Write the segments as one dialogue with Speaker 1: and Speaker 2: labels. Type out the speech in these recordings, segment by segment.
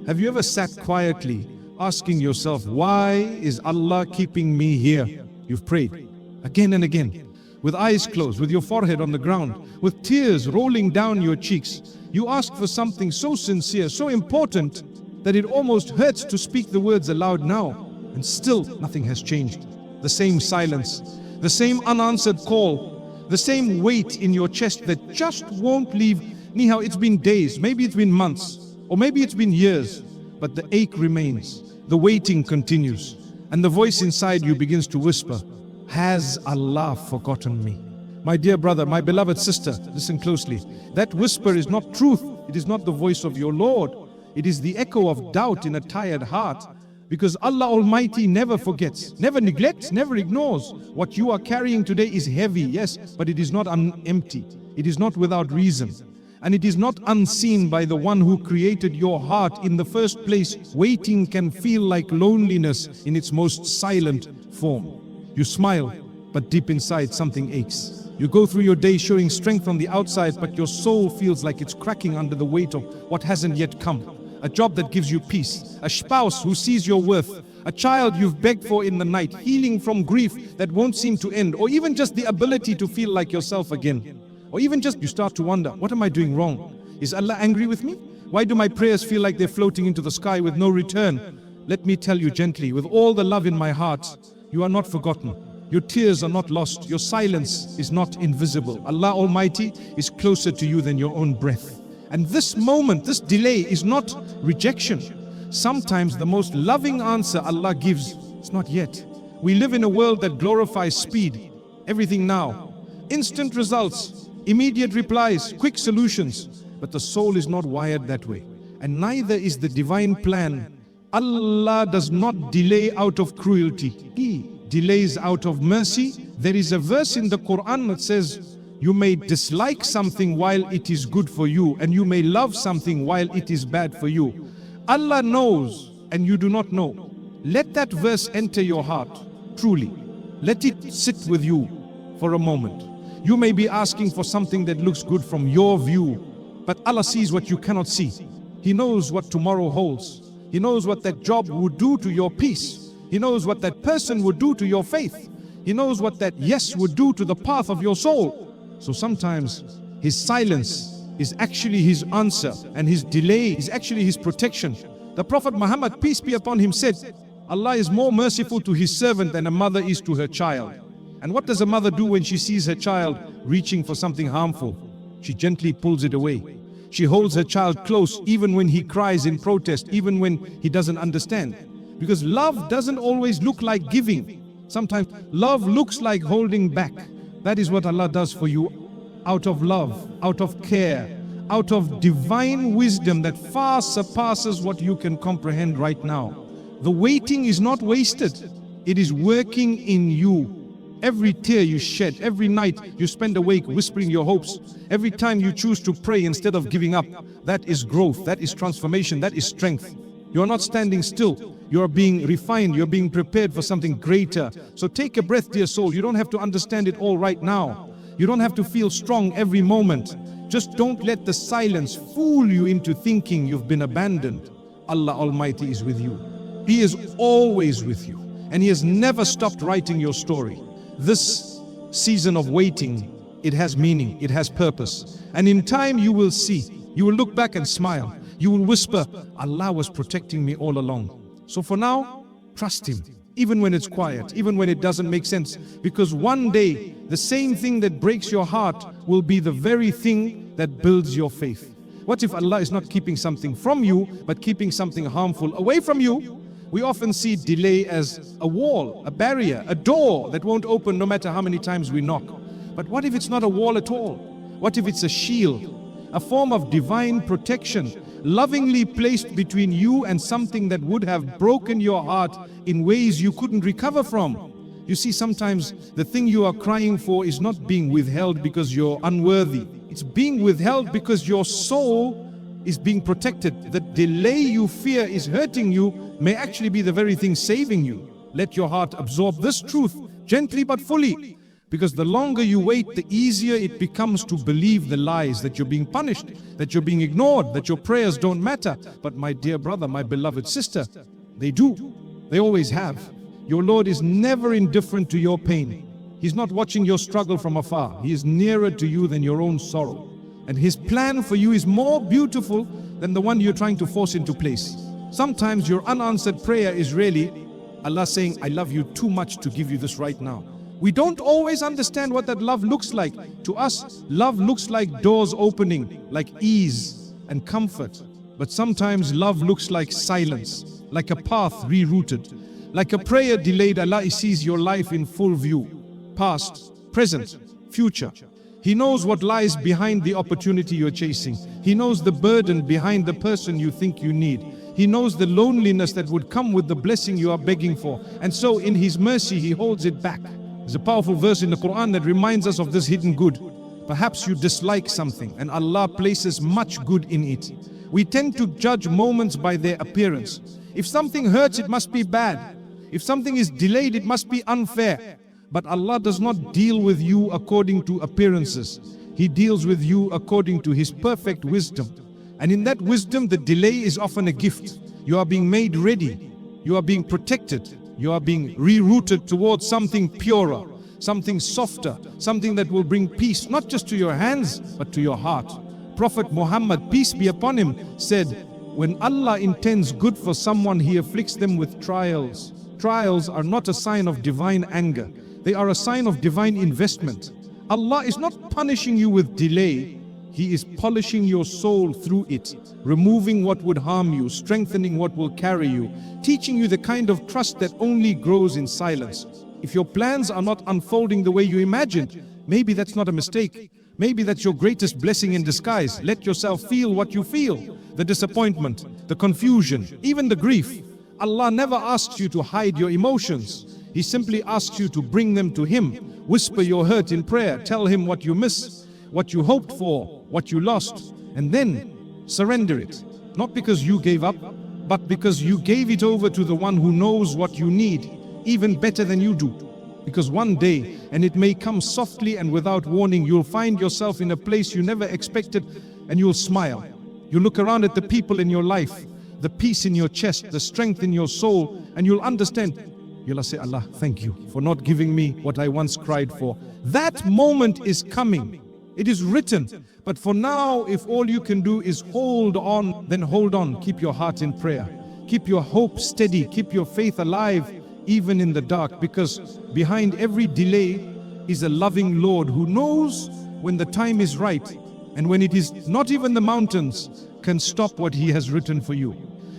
Speaker 1: Have you ever sat quietly asking yourself, why is Allah keeping me here? You've prayed again and again, with eyes closed, with your forehead on the ground, with tears rolling down your cheeks. You ask for something so sincere, so important, that it almost hurts to speak the words aloud now, and still nothing has changed. The same silence, the same unanswered call, the same weight in your chest that just won't leave. Nihao, it's been days, maybe it's been months, or maybe it's been years, but the ache remains, the waiting continues, and the voice inside you begins to whisper, has Allah forgotten me? My dear brother, my beloved sister, listen closely. That whisper is not truth. It is not the voice of your Lord. It is the echo of doubt in a tired heart, because Allah Almighty never forgets, never neglects, never ignores. What you are carrying today is heavy, yes, but it is not empty. It is not without reason. And it is not unseen by the one who created your heart in the first place. Waiting can feel like loneliness in its most silent form. You smile, but deep inside something aches. You go through your day showing strength on the outside, but your soul feels like it's cracking under the weight of what hasn't yet come. A job that gives you peace, a spouse who sees your worth, a child you've begged for in the night, healing from grief that won't seem to end, or even just the ability to feel like yourself again. Or even just you start to wonder, what am I doing wrong? Is Allah angry with me? Why do my prayers feel like they're floating into the sky with no return? Let me tell you gently, with all the love in my heart, you are not forgotten. Your tears are not lost. Your silence is not invisible. Allah Almighty is closer to you than your own breath. And this moment, this delay is not rejection. Sometimes the most loving answer Allah gives is not yet. We live in a world that glorifies speed. Everything now. Instant results, immediate replies, quick solutions. But the soul is not wired that way. And neither is the divine plan. Allah does not delay out of cruelty. He delays out of mercy. There is a verse in the Quran that says, you may dislike something while it is good for you, and you may love something while it is bad for you. Allah knows and you do not know. Let that verse enter your heart, truly. Let it sit with you for a moment. You may be asking for something that looks good from your view, but Allah sees what you cannot see. He knows what tomorrow holds. He knows what that job would do to your peace. He knows what that person would do to your faith. He knows what that yes would do to the path of your soul. So sometimes His silence is actually His answer, and His delay is actually His protection. The Prophet Muhammad, peace be upon him, said, Allah is more merciful to His servant than a mother is to her child. And what does a mother do when she sees her child reaching for something harmful? She gently pulls it away. She holds her child close even when he cries in protest, even when he doesn't understand. Because love doesn't always look like giving. Sometimes love looks like holding back. That is what Allah does for you, out of love, out of care, out of divine wisdom that far surpasses what you can comprehend right now. The waiting is not wasted. It is working in you. Every tear you shed, every night you spend awake whispering your hopes, every time you choose to pray instead of giving up, that is growth, that is transformation, that is strength. You are not standing still. You are being refined. You are being prepared for something greater. So take a breath, dear soul. You don't have to understand it all right now. You don't have to feel strong every moment. Just don't let the silence fool you into thinking you've been abandoned. Allah Almighty is with you. He is always with you. And He has never stopped writing your story. This season of waiting, it has meaning, it has purpose. And in time you will see, you will look back and smile. You will whisper, Allah was protecting me all along. So for now, trust Him, even when it's quiet, even when it doesn't make sense. Because one day, the same thing that breaks your heart will be the very thing that builds your faith. What if Allah is not keeping something from you, but keeping something harmful away from you? We often see delay as a wall, a barrier, a door that won't open no matter how many times we knock. But what if it's not a wall at all? What if it's a shield, a form of divine protection, lovingly placed between you and something that would have broken your heart in ways you couldn't recover from? You see, sometimes the thing you are crying for is not being withheld because you're unworthy. It's being withheld because your soul is being protected. The delay you fear is hurting you may actually be the very thing saving you. Let your heart absorb this truth gently but fully. Because the longer you wait, the easier it becomes to believe the lies that you're being punished, that you're being ignored, that your prayers don't matter. But my dear brother, my beloved sister, they do. They always have. Your Lord is never indifferent to your pain. He's not watching your struggle from afar. He is nearer to you than your own sorrow. And His plan for you is more beautiful than the one you're trying to force into place. Sometimes your unanswered prayer is really Allah saying, I love you too much to give you this right now. We don't always understand what that love looks like. To us, love looks like doors opening, like ease and comfort. But sometimes love looks like silence, like a path rerouted, like a prayer delayed. Allah sees your life in full view, past, present, future. He knows what lies behind the opportunity you're chasing. He knows the burden behind the person you think you need. He knows the loneliness that would come with the blessing you are begging for. And so in His mercy, He holds it back. There's a powerful verse in the Quran that reminds us of this hidden good. Perhaps you dislike something and Allah places much good in it. We tend to judge moments by their appearance. If something hurts, it must be bad. If something is delayed, it must be unfair. But Allah does not deal with you according to appearances. He deals with you according to His perfect wisdom. And in that wisdom, the delay is often a gift. You are being made ready. You are being protected. You are being rerouted towards something purer, something softer, something that will bring peace, not just to your hands, but to your heart. Prophet Muhammad, peace be upon him, said, when Allah intends good for someone, He afflicts them with trials. Trials are not a sign of divine anger. They are a sign of divine investment. Allah is not punishing you with delay. He is polishing your soul through it, removing what would harm you, strengthening what will carry you, teaching you the kind of trust that only grows in silence. If your plans are not unfolding the way you imagined, maybe that's not a mistake. Maybe that's your greatest blessing in disguise. Let yourself feel what you feel. The disappointment, the confusion, even the grief. Allah never asks you to hide your emotions. He simply asks you to bring them to Him. Whisper your hurt in prayer. Tell Him what you miss, what you hoped for, what you lost, and then surrender it. Not because you gave up, but because you gave it over to the one who knows what you need, even better than you do. Because one day, and it may come softly and without warning, you'll find yourself in a place you never expected, and you'll smile. You'll look around at the people in your life, the peace in your chest, the strength in your soul, and you'll understand. You'll say, Allah, thank you for not giving me what I once cried for. That moment is coming. It is written. But for now, if all you can do is hold on, then hold on. Keep your heart in prayer. Keep your hope steady. Keep your faith alive, even in the dark. Because behind every delay is a loving Lord who knows when the time is right. And when it is not even the mountains can stop what He has written for you.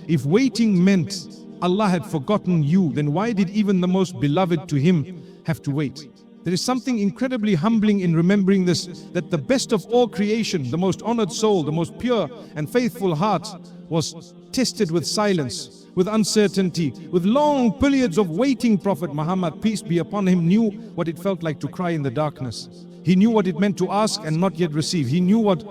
Speaker 1: If waiting meant Allah had forgotten you, then why did even the most beloved to Him have to wait? There is something incredibly humbling in remembering this, that the best of all creation, the most honored soul, the most pure and faithful heart, was tested with silence, with uncertainty, with long periods of waiting. Prophet Muhammad, peace be upon him, knew what it felt like to cry in the darkness. He knew what it meant to ask and not yet receive. He knew what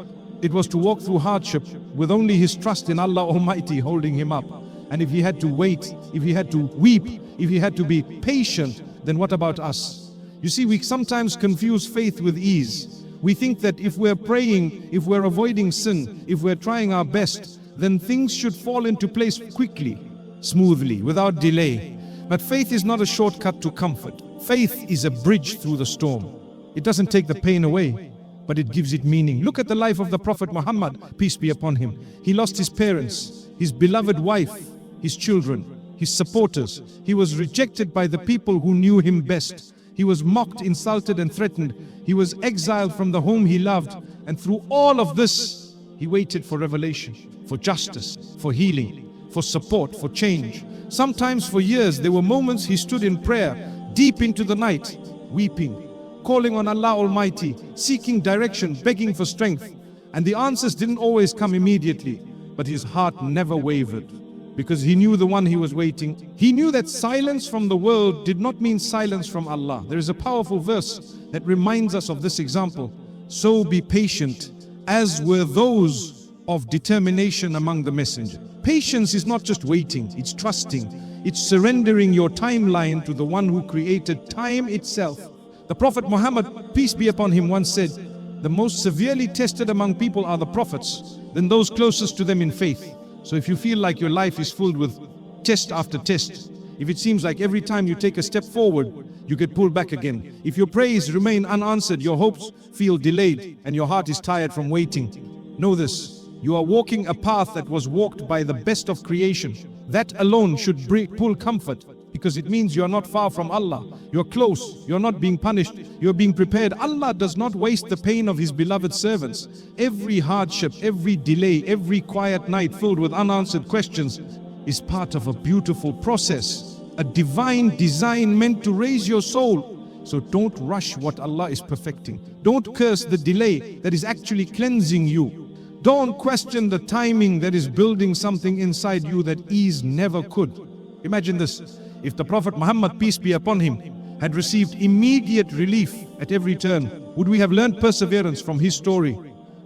Speaker 1: it was to walk through hardship with only his trust in Allah Almighty holding him up. And if he had to wait, if he had to weep, if he had to be patient, then what about us? You see, we sometimes confuse faith with ease. We think that if we're praying, if we're avoiding sin, if we're trying our best, then things should fall into place quickly, smoothly, without delay. But faith is not a shortcut to comfort. Faith is a bridge through the storm. It doesn't take the pain away, but it gives it meaning. Look at the life of the Prophet Muhammad, peace be upon him. He lost his parents, his beloved wife, his children, his supporters. He was rejected by the people who knew him best. He was mocked, insulted and threatened. He was exiled from the home he loved. And through all of this, he waited for revelation, for justice, for healing, for support, for change. Sometimes for years, there were moments he stood in prayer, deep into the night, weeping, calling on Allah Almighty, seeking direction, begging for strength. And the answers didn't always come immediately, but his heart never wavered. Because he knew the one he was waiting. He knew that silence from the world did not mean silence from Allah. There is a powerful verse that reminds us of this example. So be patient, as were those of determination among the messengers. Patience is not just waiting, it's trusting. It's surrendering your timeline to the one who created time itself. The Prophet Muhammad, peace be upon him, once said, the most severely tested among people are the prophets, then those closest to them in faith. So if you feel like your life is filled with test after test, if it seems like every time you take a step forward, you get pulled back again, if your prayers remain unanswered, your hopes feel delayed, and your heart is tired from waiting, know this: you are walking a path that was walked by the best of creation. That alone should pull comfort, because it means you are not far from Allah. You're close, you're not being punished, you're being prepared. Allah does not waste the pain of His beloved servants. Every hardship, every delay, every quiet night filled with unanswered questions is part of a beautiful process, a divine design meant to raise your soul. So don't rush what Allah is perfecting. Don't curse the delay that is actually cleansing you. Don't question the timing that is building something inside you that ease never could. Imagine this: if the Prophet Muhammad, peace be upon him, had received immediate relief at every turn, would we have learned perseverance from his story?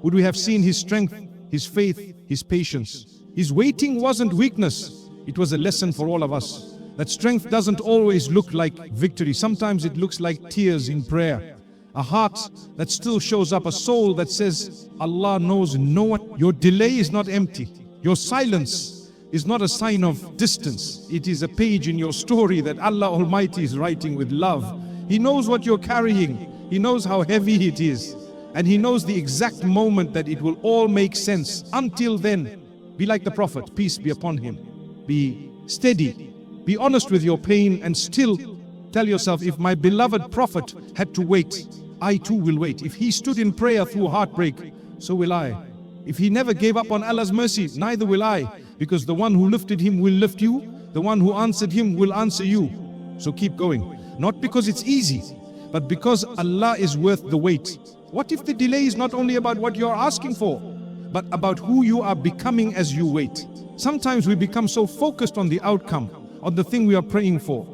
Speaker 1: Would we have seen his strength, his faith, his patience? His waiting wasn't weakness, it was a lesson for all of us. That strength doesn't always look like victory. Sometimes it looks like tears in prayer. A heart that still shows up, a soul that says, Allah knows no one. Your delay is not empty. Your silence is not a sign of distance. It is a page in your story that Allah Almighty is writing with love. He knows what you're carrying. He knows how heavy it is. And He knows the exact moment that it will all make sense. Until then, be like the Prophet, peace be upon him. Be steady. Be honest with your pain, and still tell yourself, if my beloved Prophet had to wait, I too will wait. If he stood in prayer through heartbreak, so will I. If he never gave up on Allah's mercy, neither will I. Because the one who lifted him will lift you. The one who answered him will answer you. So keep going. Not because it's easy, but because Allah is worth the wait. What if the delay is not only about what you're asking for, but about who you are becoming as you wait? Sometimes we become so focused on the outcome, on the thing we are praying for,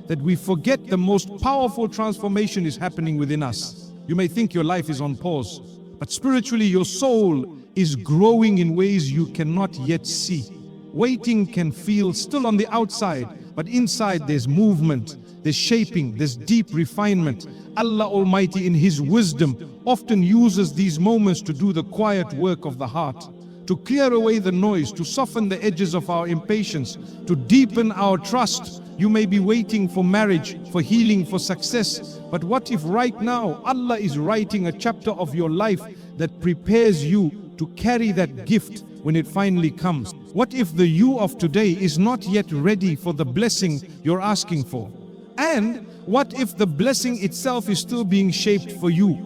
Speaker 1: that we forget the most powerful transformation is happening within us. You may think your life is on pause, but spiritually your soul is growing in ways you cannot yet see. Waiting can feel still on the outside, but inside there's movement, there's shaping, there's deep refinement. Allah Almighty in His wisdom often uses these moments to do the quiet work of the heart, to clear away the noise, to soften the edges of our impatience, to deepen our trust. You may be waiting for marriage, for healing, for success, but what if right now Allah is writing a chapter of your life that prepares you to carry that gift when it finally comes? What if the you of today is not yet ready for the blessing you're asking for? And what if the blessing itself is still being shaped for you?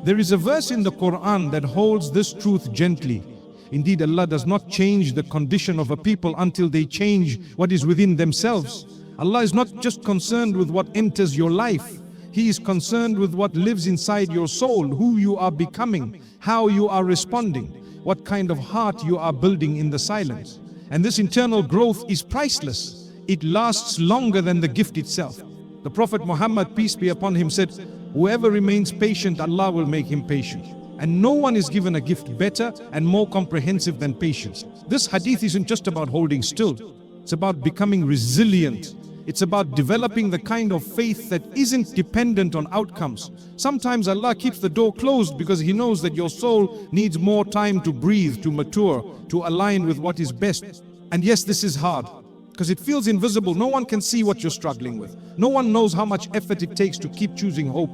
Speaker 1: There is a verse in the Quran that holds this truth gently. Indeed, Allah does not change the condition of a people until they change what is within themselves. Allah is not just concerned with what enters your life. He is concerned with what lives inside your soul, who you are becoming, how you are responding, what kind of heart you are building in the silence. And this internal growth is priceless. It lasts longer than the gift itself. The Prophet Muhammad, peace be upon him, said, whoever remains patient, Allah will make him patient. And no one is given a gift better and more comprehensive than patience. This hadith isn't just about holding still. It's about becoming resilient. It's about developing the kind of faith that isn't dependent on outcomes. Sometimes Allah keeps the door closed because He knows that your soul needs more time to breathe, to mature, to align with what is best. And yes, this is hard because it feels invisible. No one can see what you're struggling with. No one knows how much effort it takes to keep choosing hope.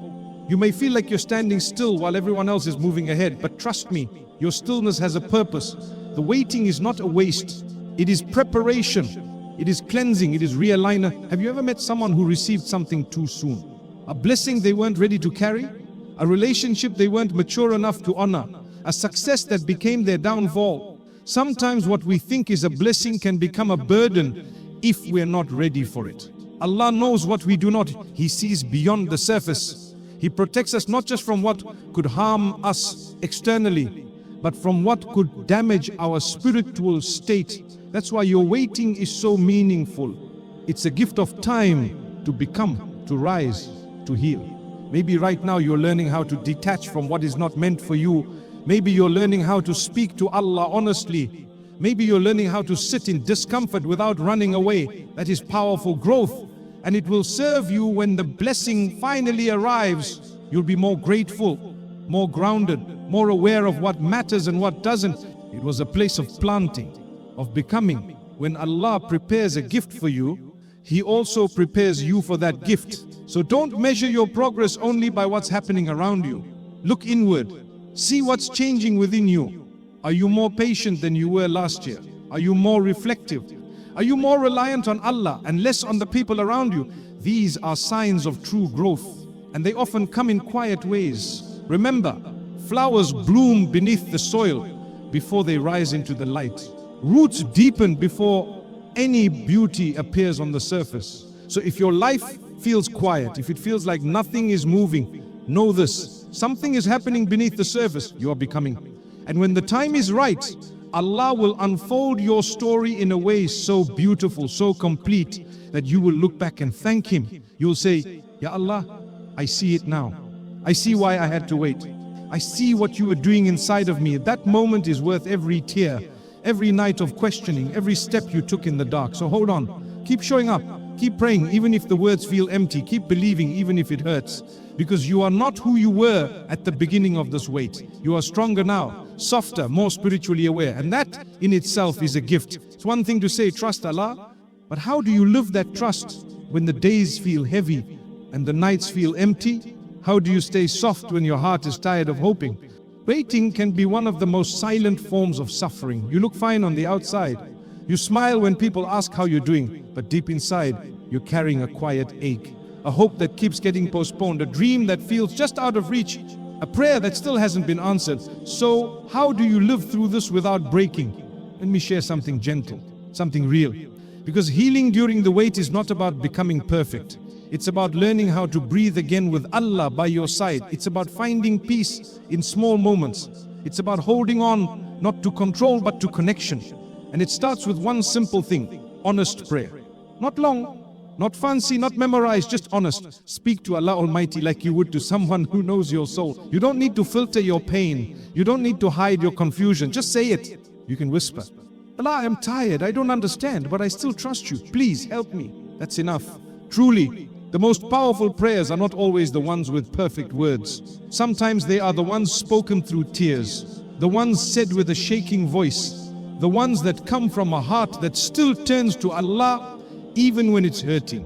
Speaker 1: You may feel like you're standing still while everyone else is moving ahead, but trust me, your stillness has a purpose. The waiting is not a waste. It is preparation. It is cleansing. It is realigner. Have you ever met someone who received something too soon? A blessing they weren't ready to carry? A relationship they weren't mature enough to honor? A success that became their downfall? Sometimes what we think is a blessing can become a burden if we're not ready for it. Allah knows what we do not. He sees beyond the surface. He protects us not just from what could harm us externally, but from what could damage our spiritual state. That's why your waiting is so meaningful. It's a gift of time to become, to rise, to heal. Maybe right now you're learning how to detach from what is not meant for you. Maybe you're learning how to speak to Allah honestly. Maybe you're learning how to sit in discomfort without running away. That is powerful growth. and it will serve you when the blessing finally arrives. You'll be more grateful, more grounded, more aware of what matters and what doesn't. It was a place of planting, of becoming. When Allah prepares a gift for you, He also prepares you for that gift. So don't measure your progress only by what's happening around you. Look inward. See what's changing within you. Are you more patient than you were last year? Are you more reflective? Are you more reliant on Allah and less on the people around you? These are signs of true growth, and they often come in quiet ways. Remember, flowers bloom beneath the soil before they rise into the light. Roots deepen before any beauty appears on the surface. So if your life feels quiet, if it feels like nothing is moving, know this: something is happening beneath the surface. You are becoming. And when the time is right, Allah will unfold your story in a way so beautiful, so complete, that you will look back and thank Him. You will say, Ya Allah, I see it now. I see why I had to wait. I see what you were doing inside of me. That moment is worth every tear, every night of questioning, every step you took in the dark. So hold on, keep showing up, keep praying even if the words feel empty, keep believing even if it hurts, because you are not who you were at the beginning of this wait. You are stronger now, softer, more spiritually aware, and that in itself is a gift. It's one thing to say trust Allah, but how do you live that trust when the days feel heavy and the nights feel empty? How do you stay soft when your heart is tired of hoping? Waiting can be one of the most silent forms of suffering. You look fine on the outside. You smile when people ask how you're doing, but deep inside, you're carrying a quiet ache, a hope that keeps getting postponed, a dream that feels just out of reach, a prayer that still hasn't been answered. So how do you live through this without breaking? Let me share something gentle, something real. Because healing during the wait is not about becoming perfect. It's about learning how to breathe again with Allah by your side. It's about finding peace in small moments. It's about holding on, not to control, but to connection. And it starts with one simple thing: honest prayer. Not long, not fancy, not memorized, just honest. Speak to Allah Almighty like you would to someone who knows your soul. You don't need to filter your pain. You don't need to hide your confusion. Just say it. You can whisper, Allah, I'm tired. I don't understand, but I still trust you. Please help me. That's enough. Truly, the most powerful prayers are not always the ones with perfect words. Sometimes they are the ones spoken through tears, the ones said with a shaking voice, the ones that come from a heart that still turns to Allah even when it's hurting.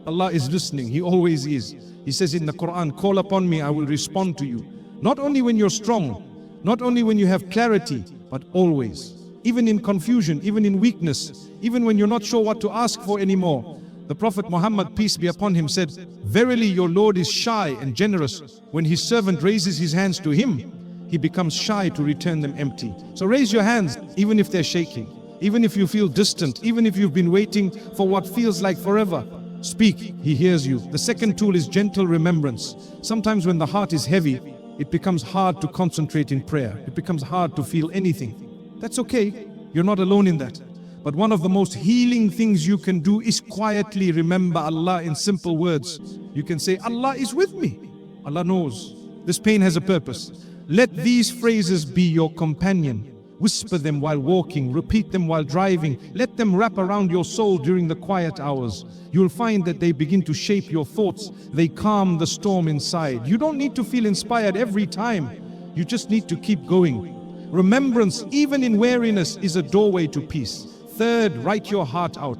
Speaker 1: Allah is listening. He always is. He says in the Quran, call upon me, I will respond to you. Not only when you're strong, not only when you have clarity, but always. Even in confusion, even in weakness, even when you're not sure what to ask for anymore. The Prophet Muhammad, peace be upon him, said, verily your Lord is shy and generous. When his servant raises his hands to him, he becomes shy to return them empty. So raise your hands, even if they're shaking, even if you feel distant, even if you've been waiting for what feels like forever. Speak, He hears you. The second tool is gentle remembrance. Sometimes when the heart is heavy, it becomes hard to concentrate in prayer. It becomes hard to feel anything. That's okay. You're not alone in that. But one of the most healing things you can do is quietly remember Allah in simple words. You can say, Allah is with me. Allah knows. This pain has a purpose. Let these phrases be your companion. Whisper them while walking, repeat them while driving. Let them wrap around your soul during the quiet hours. You'll find that they begin to shape your thoughts. They calm the storm inside. You don't need to feel inspired every time. You just need to keep going. Remembrance, even in weariness, is a doorway to peace. Third, write your heart out.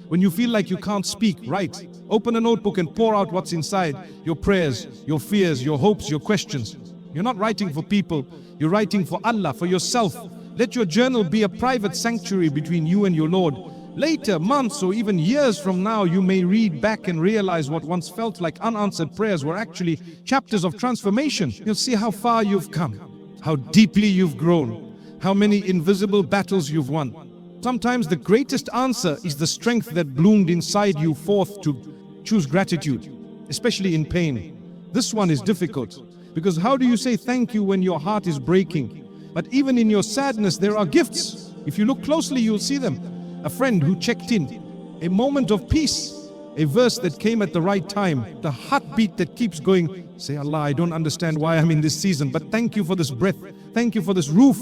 Speaker 1: When you feel like you can't speak, write. Open a notebook and pour out what's inside. Your prayers, your fears, your hopes, your questions. You're not writing for people. You're writing for Allah, for yourself. Let your journal be a private sanctuary between you and your Lord. Later, months or even years from now, you may read back and realize what once felt like unanswered prayers were actually chapters of transformation. You'll see how far you've come, how deeply you've grown, how many invisible battles you've won. Sometimes the greatest answer is the strength that bloomed inside you forth to choose gratitude, especially in pain. This one is difficult, because how do you say thank you when your heart is breaking? But even in your sadness, there are gifts. If you look closely, you'll see them. A friend who checked in, a moment of peace, a verse that came at the right time, the heartbeat that keeps going. Say, Allah, I don't understand why I'm in this season, but thank you for this breath. Thank you for this roof.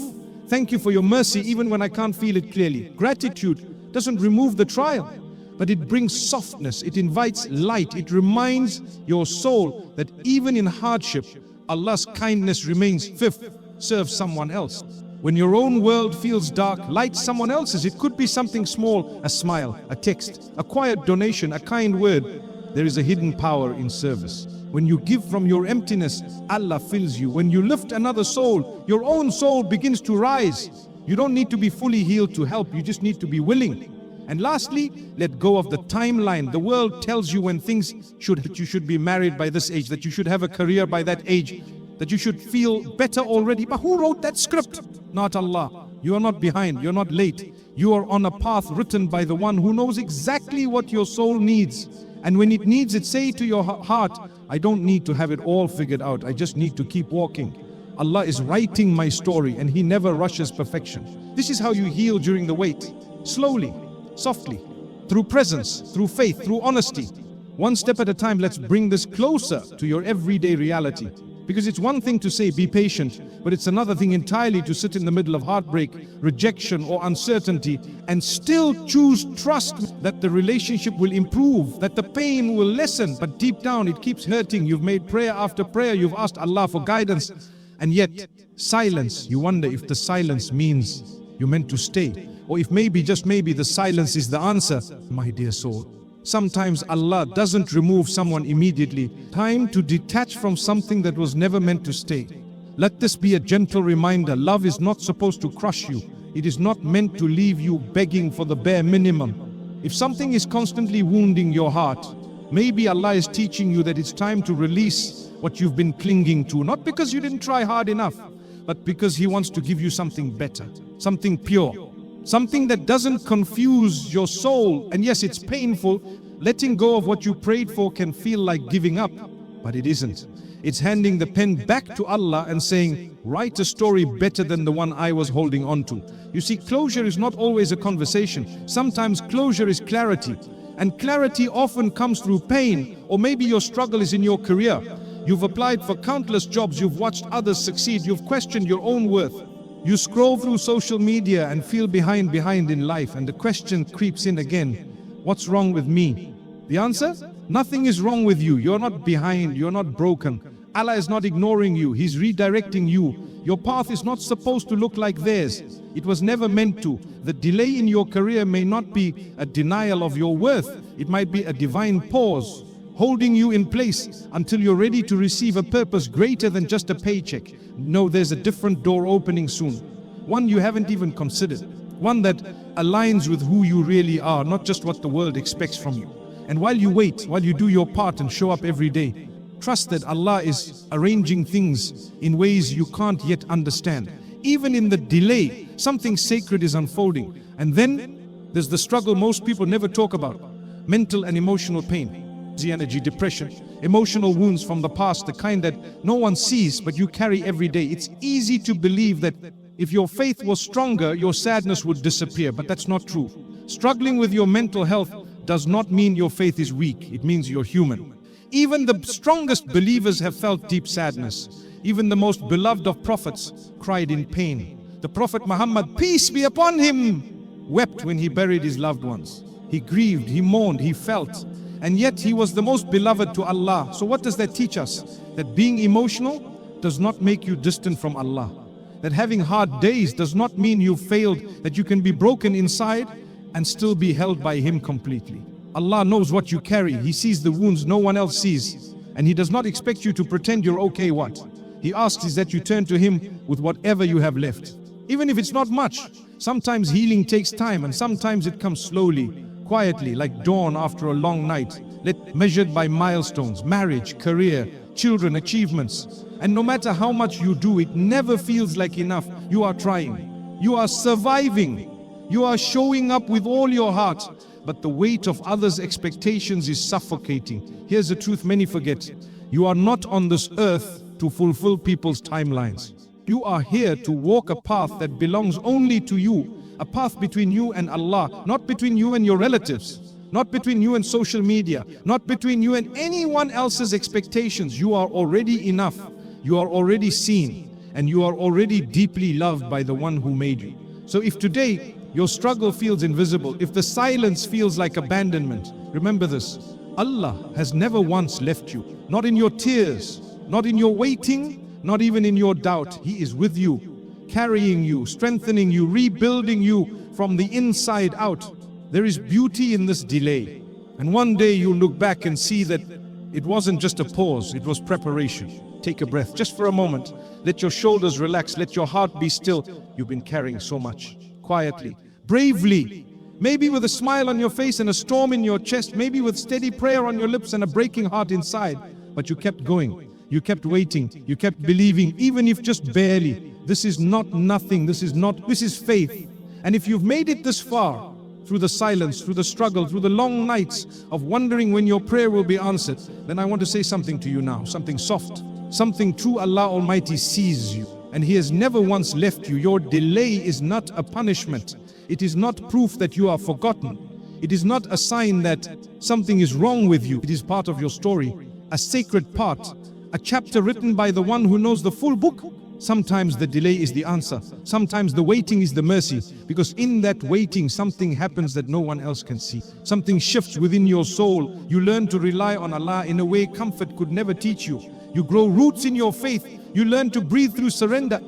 Speaker 1: Thank you for your mercy, even when I can't feel it clearly. Gratitude doesn't remove the trial, but it brings softness, it invites light, it reminds your soul that even in hardship, Allah's kindness remains. Fifth, serve someone else. When your own world feels dark, light someone else's. It could be something small, a smile, a text, a quiet donation, a kind word. There is a hidden power in service. When you give from your emptiness, Allah fills you. When you lift another soul, your own soul begins to rise. You don't need to be fully healed to help, you just need to be willing. And lastly, let go of the timeline. The world tells you when things that you should be married by this age, that you should have a career by that age, that you should feel better already. But who wrote that script? Not Allah. You are not behind, you're not late. You are on a path written by the one who knows exactly what your soul needs. And when it needs it, say to your heart, I don't need to have it all figured out. I just need to keep walking. Allah is writing my story and He never rushes perfection. This is how you heal during the wait. Slowly, softly, through presence, through faith, through honesty. One step at a time, let's bring this closer to your everyday reality. Because it's one thing to say, be patient, but it's another thing entirely to sit in the middle of heartbreak, rejection, or uncertainty and still choose trust that the relationship will improve, that the pain will lessen, but deep down it keeps hurting. You've made prayer after prayer, you've asked Allah for guidance, and yet silence, you wonder if the silence means you're meant to stay, or if maybe, just maybe, the silence is the answer. My dear soul, sometimes Allah doesn't remove someone immediately. Time to detach from something that was never meant to stay. Let this be a gentle reminder. Love is not supposed to crush you. It is not meant to leave you begging for the bare minimum. If something is constantly wounding your heart, maybe Allah is teaching you that it's time to release what you've been clinging to. Not because you didn't try hard enough, but because He wants to give you something better, something pure. Something that doesn't confuse your soul. And yes, it's painful. Letting go of what you prayed for can feel like giving up, but it isn't. It's handing the pen back to Allah and saying, write a story better than the one I was holding on to. You see, closure is not always a conversation. Sometimes closure is clarity. And clarity often comes through pain. Or maybe your struggle is in your career. You've applied for countless jobs. You've watched others succeed. You've questioned your own worth. You scroll through social media and feel behind in life, and the question creeps in again, what's wrong with me? The answer? Nothing is wrong with you. You're not behind, you're not broken. Allah is not ignoring you, He's redirecting you. Your path is not supposed to look like theirs. It was never meant to. The delay in your career may not be a denial of your worth. It might be a divine pause, holding you in place until you're ready to receive a purpose greater than just a paycheck. No, there's a different door opening soon. One you haven't even considered. One that aligns with who you really are, not just what the world expects from you. And while you wait, while you do your part and show up every day, trust that Allah is arranging things in ways you can't yet understand. Even in the delay, something sacred is unfolding. And then there's the struggle most people never talk about. Mental and emotional pain. Energy, depression, emotional wounds from the past, the kind that no one sees but you carry every day. It's easy to believe that if your faith was stronger, your sadness would disappear, but that's not true. Struggling with your mental health does not mean your faith is weak. It means you're human. Even the strongest believers have felt deep sadness. Even the most beloved of prophets cried in pain. The Prophet Muhammad, peace be upon him, wept when he buried his loved ones. He grieved, he mourned, he felt. And yet he was the most beloved to Allah. So what does that teach us? That being emotional does not make you distant from Allah. That having hard days does not mean you failed. That you can be broken inside and still be held by Him completely. Allah knows what you carry. He sees the wounds no one else sees. And He does not expect you to pretend you're okay. What He asks is that you turn to Him with whatever you have left. Even if it's not much. Sometimes healing takes time, and sometimes it comes slowly, quietly, like dawn after a long night, measured by milestones, marriage, career, children, achievements. And no matter how much you do, it never feels like enough. You are trying. You are surviving. You are showing up with all your heart. But the weight of others' expectations is suffocating. Here's the truth many forget. You are not on this earth to fulfill people's timelines. You are here to walk a path that belongs only to you. A path between you and Allah, not between you and your relatives, not between you and social media, not between you and anyone else's expectations. You are already enough. You are already seen, and you are already deeply loved by the one who made you. So if today your struggle feels invisible, if the silence feels like abandonment, remember this: Allah has never once left you. Not in your tears, not in your waiting, not even in your doubt. He is with you, carrying you, strengthening you, rebuilding you from the inside out. There is beauty in this delay. And one day you'll look back and see that it wasn't just a pause, it was preparation. Take a breath just for a moment. Let your shoulders relax, let your heart be still. You've been carrying so much. Quietly, bravely, maybe with a smile on your face and a storm in your chest, maybe with steady prayer on your lips and a breaking heart inside. But you kept going, you kept waiting, you kept believing, even if just barely. This is not nothing, this is faith. And if you've made it this far, through the silence, through the struggle, through the long nights of wondering when your prayer will be answered, then I want to say something to you now, something soft, something true. Allah Almighty sees you, and He has never once left you. Your delay is not a punishment. It is not proof that you are forgotten. It is not a sign that something is wrong with you. It is part of your story, a sacred part, a chapter written by the one who knows the full book. Sometimes the delay is the answer. Sometimes the waiting is the mercy, because in that waiting something happens that no one else can see. Something shifts within your soul. You learn to rely on Allah in a way comfort could never teach you. You grow roots in your faith. You learn to breathe through surrender.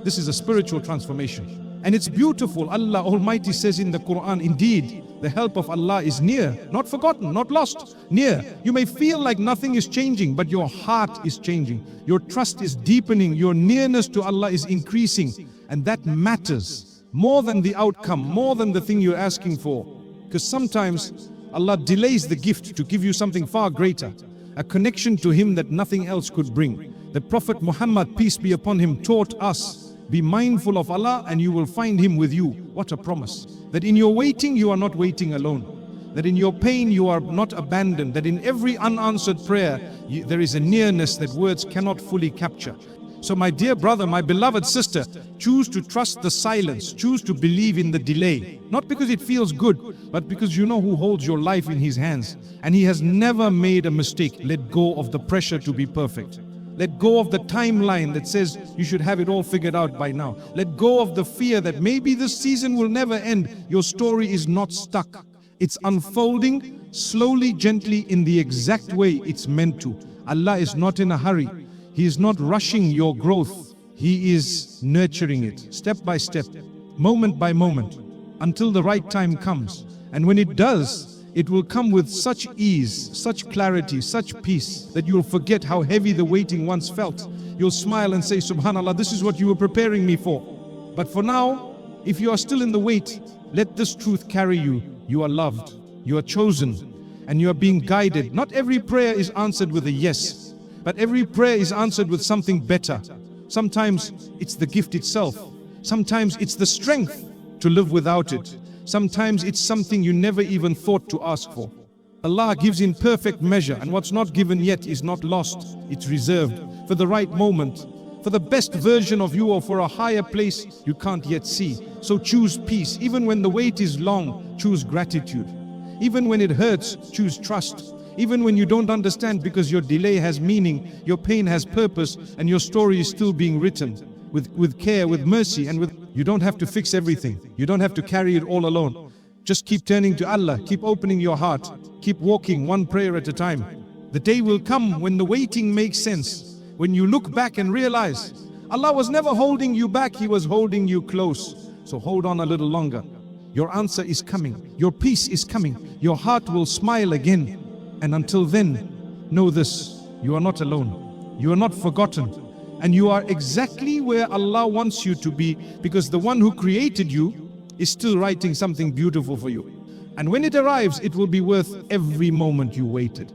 Speaker 1: This is a spiritual transformation, and it's beautiful. Allah Almighty says in the Quran, indeed, the help of Allah is near, not forgotten, not lost, near. You may feel like nothing is changing, but your heart is changing. Your trust is deepening. Your nearness to Allah is increasing. And that matters more than the outcome, more than the thing you're asking for. Because sometimes Allah delays the gift to give you something far greater, a connection to Him that nothing else could bring. The Prophet Muhammad, peace be upon him, taught us, be mindful of Allah and you will find Him with you. What a promise. That in your waiting you are not waiting alone. That in your pain you are not abandoned. That in every unanswered prayer there is a nearness that words cannot fully capture. So my dear brother, my beloved sister, choose to trust the silence. Choose to believe in the delay. Not because it feels good, but because you know who holds your life in His hands. And He has never made a mistake. Let go of the pressure to be perfect. Let go of the timeline that says you should have it all figured out by now. Let go of the fear that maybe this season will never end. Your story is not stuck. It's unfolding slowly, gently, in the exact way it's meant to. Allah is not in a hurry. He is not rushing your growth. He is nurturing it step by step, moment by moment, until the right time comes. And when it does, it will come with such ease, such clarity, such peace that you'll forget how heavy the waiting once felt. You'll smile and say, Subhanallah, this is what you were preparing me for. But for now, if you are still in the wait, let this truth carry you. You are loved, you are chosen, and you are being guided. Not every prayer is answered with a yes, but every prayer is answered with something better. Sometimes it's the gift itself. Sometimes it's the strength to live without it. Sometimes it's something you never even thought to ask for. Allah gives in perfect measure, and what's not given yet is not lost. It's reserved for the right moment, for the best version of you, or for a higher place you can't yet see. So choose peace. Even when the wait is long, choose gratitude. Even when it hurts, choose trust. Even when you don't understand, because your delay has meaning, your pain has purpose, and your story is still being written with care, with mercy, and with... You don't have to fix everything. You don't have to carry it all alone. Just keep turning to Allah. Keep opening your heart. Keep walking one prayer at a time. The day will come when the waiting makes sense. When you look back and realize Allah was never holding you back. He was holding you close. So hold on a little longer. Your answer is coming. Your peace is coming. Your heart will smile again. And until then, know this: you are not alone. You are not forgotten. And you are exactly where Allah wants you to be, because the one who created you is still writing something beautiful for you. And when it arrives, it will be worth every moment you waited.